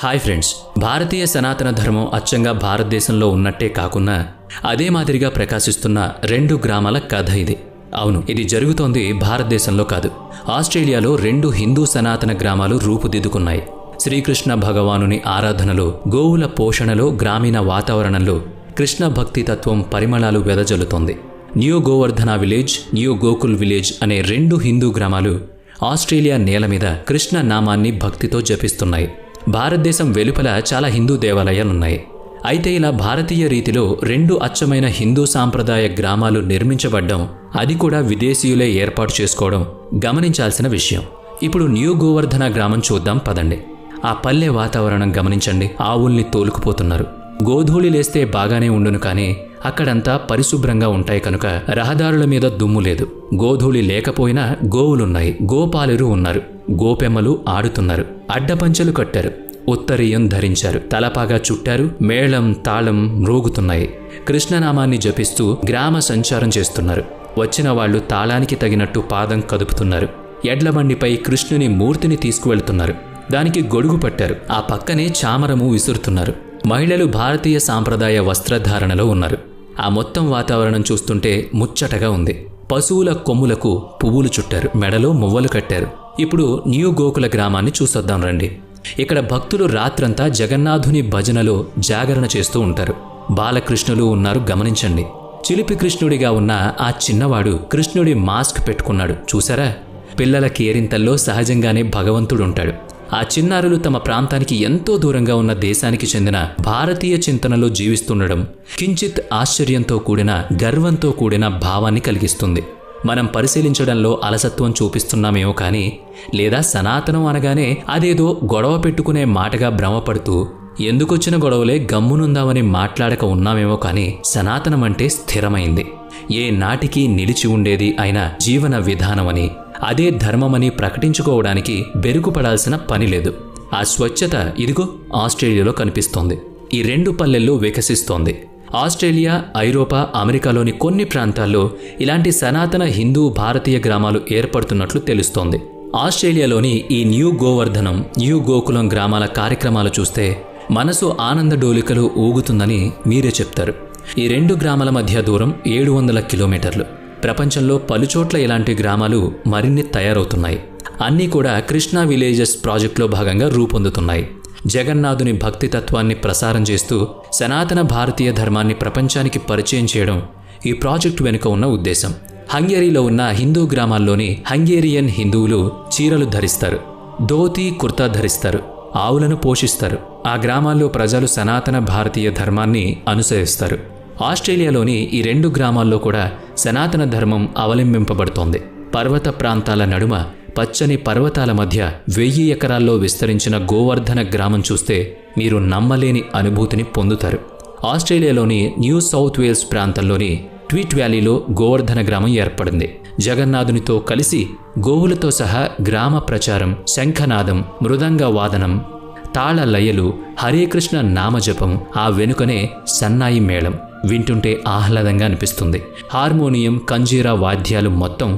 Hi friends, భారతీయ సనాతన ధర్మం అచ్చంగా భారతదేశంలో ఉన్నట్టే కాకుండా అదే మాదిరిగా ప్రకాశిస్తున్న 2 గ్రామాల కథ ఇది. అవును, ఇది జరుగుతోంది భారతదేశంలో కాదు. ఆస్ట్రేలియాలో 2 హిందూ సనాతన గ్రామాలు రూపుదిద్దుకున్నాయి. శ్రీకృష్ణ భగవానుని ఆరాధనలో, గోవుల పోషణలో, గ్రామీణ వాతావరణంలో కృష్ణ భక్తి తత్వం పరిమళాలు వెదజల్లుతోంది. New Govardhana village, new Gokul village అనే 2 హిందూ గ్రామాలు ఆస్ట్రేలియా నేల మీద కృష్ణ నామాన్ని భక్తితో జపిస్తున్నాయి. భారతదేశం వెలుపల చాలా హిందూ దేవాలయాలున్నాయి. అయితే ఇలా భారతీయ రీతిలో 2 అచ్చమైన హిందూ సాంప్రదాయ గ్రామాలు నిర్మించబడ్డం, అది కూడా విదేశీయులే ఏర్పాటు చేసుకోవడం గమనించాల్సిన విషయం. ఇప్పుడు న్యూ గోవర్ధన గ్రామం చూద్దాం పదండి. ఆ పల్లె వాతావరణం గమనించండి. ఆవుల్ని తోలుకుపోతున్నారు. గోధూళి లేస్తే బాగానే ఉండును, కానీ అక్కడంతా పరిశుభ్రంగా ఉంటాయి కనుక రహదారుల మీద దుమ్ము లేదు. గోధూళి లేకపోయినా గోవులున్నాయి, గోపాలురు ఉన్నారు, గోపెమ్మలు ఆడుతున్నారు, అడ్డపంచెలు కట్టారు, ఉత్తరీయం ధరించారు, తలపాగా చుట్టారు, మేళం తాళం మ్రోగుతున్నాయి. కృష్ణనామాన్ని జపిస్తూ గ్రామ సంచారం చేస్తున్నారు. వచ్చిన వాళ్లు తాళానికి తగినట్టు పాదం కదుపుతున్నారు. ఎడ్లబండిపై కృష్ణుని మూర్తిని తీసుకువెళ్తున్నారు. దానికి గొడుగు పట్టారు. ఆ పక్కనే చామరము విసురుతున్నారు. మహిళలు భారతీయ సాంప్రదాయ వస్త్రధారణలో ఉన్నారు. ఆ మొత్తం వాతావరణం చూస్తుంటే ముచ్చటగా ఉంది. పశువుల కొమ్ములకు పువ్వులు చుట్టారు, మెడలో మువ్వలు కట్టారు. ఇప్పుడు న్యూ గోకుల గ్రామాన్ని చూసొద్దాం రండి. ఇక్కడ భక్తులు రాత్రంతా జగన్నాథుని భజనలో జాగరణ చేస్తూ ఉంటారు. బాలకృష్ణులు ఉన్నారు, గమనించండి. చిలిపి కృష్ణుడిగా ఉన్న ఆ చిన్నవాడు కృష్ణుడి మాస్క్ పెట్టుకున్నాడు, చూసారా? పిల్లల కేరింతల్లో సహజంగానే భగవంతుడుంటాడు. ఆ చిన్నారులు తమ ప్రాంతానికి ఎంతో దూరంగా ఉన్న దేశానికి చెందిన భారతీయ చింతనలో జీవిస్తుండడం కించిత్ ఆశ్చర్యంతో కూడిన, గర్వంతో కూడిన భావాన్ని కలిగిస్తుంది. మనం పరిశీలించడంలో అలసత్వం చూపిస్తున్నామేమో కానీ, లేదా సనాతనం అనగానే అదేదో గొడవ పెట్టుకునే మాటగా భ్రమపడుతూ ఎందుకొచ్చిన గొడవలే గమ్మునుందామని మాట్లాడక ఉన్నామేమో కానీ, సనాతనం అంటే స్థిరమైంది, ఏ నాటికి నిలిచి ఉండేది అయిన జీవన విధానమని, అదే ధర్మమని ప్రకటించుకోవడానికి బెరుకుపడాల్సిన పని లేదు. ఆ స్వచ్ఛత ఇదిగో ఆస్ట్రేలియాలో కనిపిస్తోంది. ఈ 2 పల్లెల్లో వికసిస్తోంది. ఆస్ట్రేలియా, ఐరోపా, అమెరికాలోని కొన్ని ప్రాంతాల్లో ఇలాంటి సనాతన హిందూ భారతీయ గ్రామాలు ఏర్పడుతున్నట్లు తెలుస్తోంది. ఆస్ట్రేలియాలోని ఈ న్యూ గోవర్ధనం, న్యూ గోకులం గ్రామాల కార్యక్రమాలు చూస్తే మనసు ఆనంద డోలికలు ఊగుతుందని మీరే చెప్తారు. ఈ 2 గ్రామాల మధ్య దూరం 700 కిలోమీటర్లు. ప్రపంచంలో పలుచోట్ల ఇలాంటి గ్రామాలు మరిన్ని తయారవుతున్నాయి. అన్నీ కూడా కృష్ణా విలేజెస్ ప్రాజెక్టులో భాగంగా రూపొందుతున్నాయి. జగన్నాథుని భక్తి తత్వాన్ని ప్రసారం చేస్తూ సనాతన భారతీయ ధర్మాన్ని ప్రపంచానికి పరిచయం చేయడం ఈ ప్రాజెక్టు వెనుక ఉన్న ఉద్దేశం. హంగేరీలో ఉన్న హిందూ గ్రామాల్లోని హంగేరియన్ హిందువులు చీరలు ధరిస్తారు, ధోతీ కుర్తా ధరిస్తారు, ఆవులను పోషిస్తారు. ఆ గ్రామాల్లో ప్రజలు సనాతన భారతీయ ధర్మాన్ని అనుసరిస్తారు. ఆస్ట్రేలియాలోని ఈ 2 గ్రామాల్లో కూడా సనాతన ధర్మం అవలంబింపబడుతోంది. పర్వత ప్రాంతాల నడుమ పచ్చని పర్వతాల మధ్య 1000 ఎకరాల్లో విస్తరించిన గోవర్ధన గ్రామం చూస్తే మీరు నమ్మలేని అనుభూతిని పొందుతారు. ఆస్ట్రేలియాలోని న్యూ సౌత్ వేల్స్ ప్రాంతంలోని ట్వీట్ వ్యాలీలో గోవర్ధన గ్రామం ఏర్పడింది. జగన్నాథునితో కలిసి గోవులతో సహా గ్రామ ప్రచారం, శంఖనాదం, మృదంగ వాదనం, తాళ లయలు, హరేకృష్ణ నామజపం, ఆ వెనుకనే సన్నాయి మేళం వింటుంటే ఆహ్లాదంగా అనిపిస్తుంది. హార్మోనియం, కంజీరా వాద్యాలు మొత్తం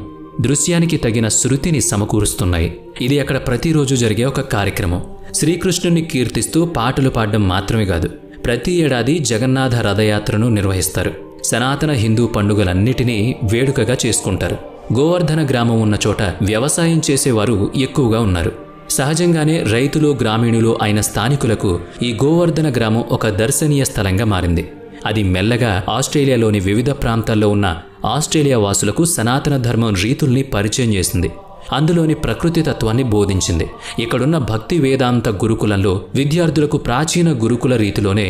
దృశ్యానికి తగిన శృతిని సమకూరుస్తున్నాయి. ఇది అక్కడ ప్రతిరోజు జరిగే ఒక కార్యక్రమం. శ్రీకృష్ణుని కీర్తిస్తూ పాటలు పాడడం మాత్రమే కాదు, ప్రతి ఏడాది జగన్నాథ రథయాత్రను నిర్వహిస్తారు. సనాతన హిందూ పండుగలన్నిటినీ వేడుకగా చేసుకుంటారు. గోవర్ధన గ్రామం ఉన్న చోట వ్యవసాయం చేసేవారు ఎక్కువగా ఉన్నారు. సహజంగానే రైతులు, గ్రామీణులు అయిన స్థానికులకు ఈ గోవర్ధన గ్రామం ఒక దర్శనీయ స్థలంగా మారింది. అది మెల్లగా ఆస్ట్రేలియాలోని వివిధ ప్రాంతాల్లో ఉన్న ఆస్ట్రేలియా వాసులకు సనాతన ధర్మం రీతుల్ని పరిచయం చేసింది. అందులోని ప్రకృతి తత్వాన్ని బోధించింది. ఇక్కడున్న భక్తి వేదాంత గురుకులంలో విద్యార్థులకు ప్రాచీన గురుకుల రీతిలోనే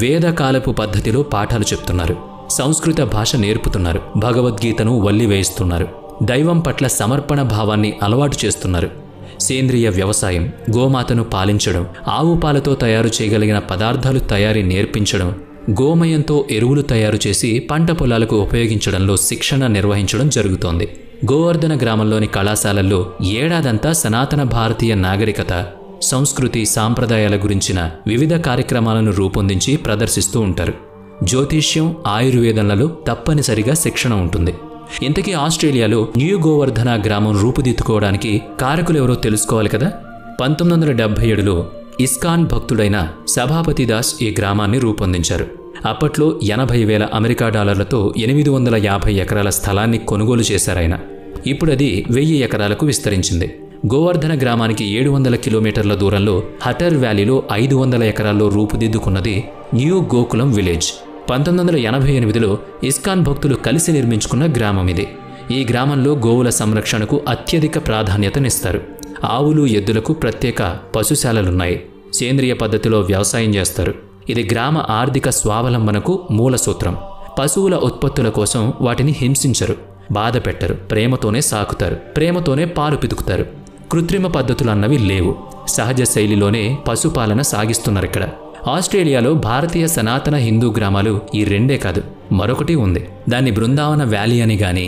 వేదకాలపు పద్ధతిలో పాఠాలు చెప్తున్నారు. సంస్కృత భాష నేర్పుతున్నారు. భగవద్గీతను వల్లివేయిస్తున్నారు. దైవం పట్ల సమర్పణ భావాన్ని అలవాటు చేస్తున్నారు. సేంద్రియ వ్యవసాయం, గోమాతను పాలించడం, ఆవు పాలతో తయారు చేయగలిగిన పదార్థాలు తయారీ నేర్పించడం, గోమయంతో ఎరువులు తయారు చేసి పంట పొలాలకు ఉపయోగించడంలో శిక్షణ నిర్వహించడం జరుగుతోంది. గోవర్ధన గ్రామంలోని కళాశాలల్లో ఏడాదంతా సనాతన భారతీయ నాగరికత, సంస్కృతి, సాంప్రదాయాల గురించిన వివిధ కార్యక్రమాలను రూపొందించి ప్రదర్శిస్తూ ఉంటారు. జ్యోతిష్యం, ఆయుర్వేదంలలో తప్పనిసరిగా శిక్షణ ఉంటుంది. ఇంతకీ ఆస్ట్రేలియాలో న్యూ గోవర్ధన గ్రామం రూపుదిద్దుకోవడానికి కారకులెవరో తెలుసుకోవాలి కదా. 1977లో ఇస్కాన్ భక్తుడైన సభాపతి దాస్ ఈ గ్రామాన్ని రూపొందించారు. అప్పట్లో 80,000 అమెరికా డాలర్లతో 850 ఎకరాల స్థలాన్ని కొనుగోలు చేశారాయన. ఇప్పుడది 1000 ఎకరాలకు విస్తరించింది. గోవర్ధన గ్రామానికి 700 కిలోమీటర్ల దూరంలో హటర్ వ్యాలీలో 500 ఎకరాల్లో రూపుదిద్దుకున్నది న్యూ గోకులం విలేజ్. 1988లో ఇస్కాన్ భక్తులు కలిసి నిర్మించుకున్న గ్రామం ఇది. ఈ గ్రామంలో గోవుల సంరక్షణకు అత్యధిక ప్రాధాన్యతనిస్తారు. ఆవులు, ఎద్దులకు ప్రత్యేక పశుశాలలున్నాయి. సేంద్రియ పద్ధతిలో వ్యవసాయం చేస్తారు. ఇది గ్రామ ఆర్థిక స్వావలంబనకు మూల సూత్రం. పశువుల ఉత్పత్తుల కోసం వాటిని హింసించరు, బాధ పెట్టరు, ప్రేమతోనే సాకుతారు, ప్రేమతోనే పాలు పితుకుతారు. కృత్రిమ పద్ధతులన్నవి లేవు. సహజ శైలిలోనే పశుపాలన సాగిస్తున్నారిక్కడ. ఆస్ట్రేలియాలో భారతీయ సనాతన హిందూ గ్రామాలు ఈ రెండే కాదు, మరొకటి ఉంది. దాన్ని బృందావన వ్యాలీ అని గాని,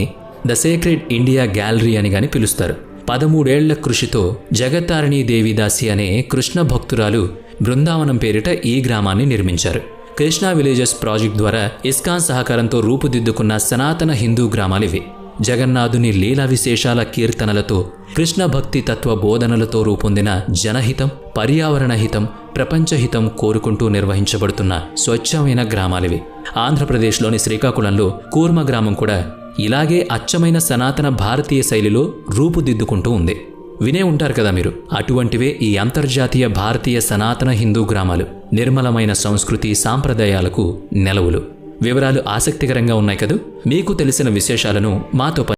ద సేక్రెడ్ ఇండియా గ్యాలరీ అని గాని పిలుస్తారు. 13 ఏళ్ల కృషితో జగత్తారిణీ దేవిదాసి అనే కృష్ణ భక్తురాలు బృందావనం పేరిట ఈ గ్రామాన్ని నిర్మించారు. కృష్ణా విలేజెస్ ప్రాజెక్ట్ ద్వారా ఇస్కాన్ సహకారంతో రూపుదిద్దుకున్న సనాతన హిందూ గ్రామాలివి. జగన్నాథుని లీలా విశేషాల కీర్తనలతో, కృష్ణ భక్తి తత్వ బోధనలతో రూపొందిన జనహితం, పర్యావరణ హితం, ప్రపంచహితం కోరుకుంటూ నిర్వహించబడుతున్న స్వచ్ఛమైన గ్రామాలివి. ఆంధ్రప్రదేశ్లోని శ్రీకాకుళంలో కూర్మ గ్రామం కూడా ఇలాగే అచ్చమైన సనాతన భారతీయ శైలిలో రూపుదిద్దుకుంటూ ఉంది. వినే ఉంటారు కదా మీరు. అటువంటివే ఈ అంతర్జాతీయ భారతీయ సనాతన హిందూ గ్రామాలు. నిర్మలమైన సంస్కృతి, సాంప్రదాయాలకు నెలవులు. వివరాలు ఆసక్తికరంగా ఉన్నాయి కదూ. మీకు తెలిసిన విశేషాలను మాతో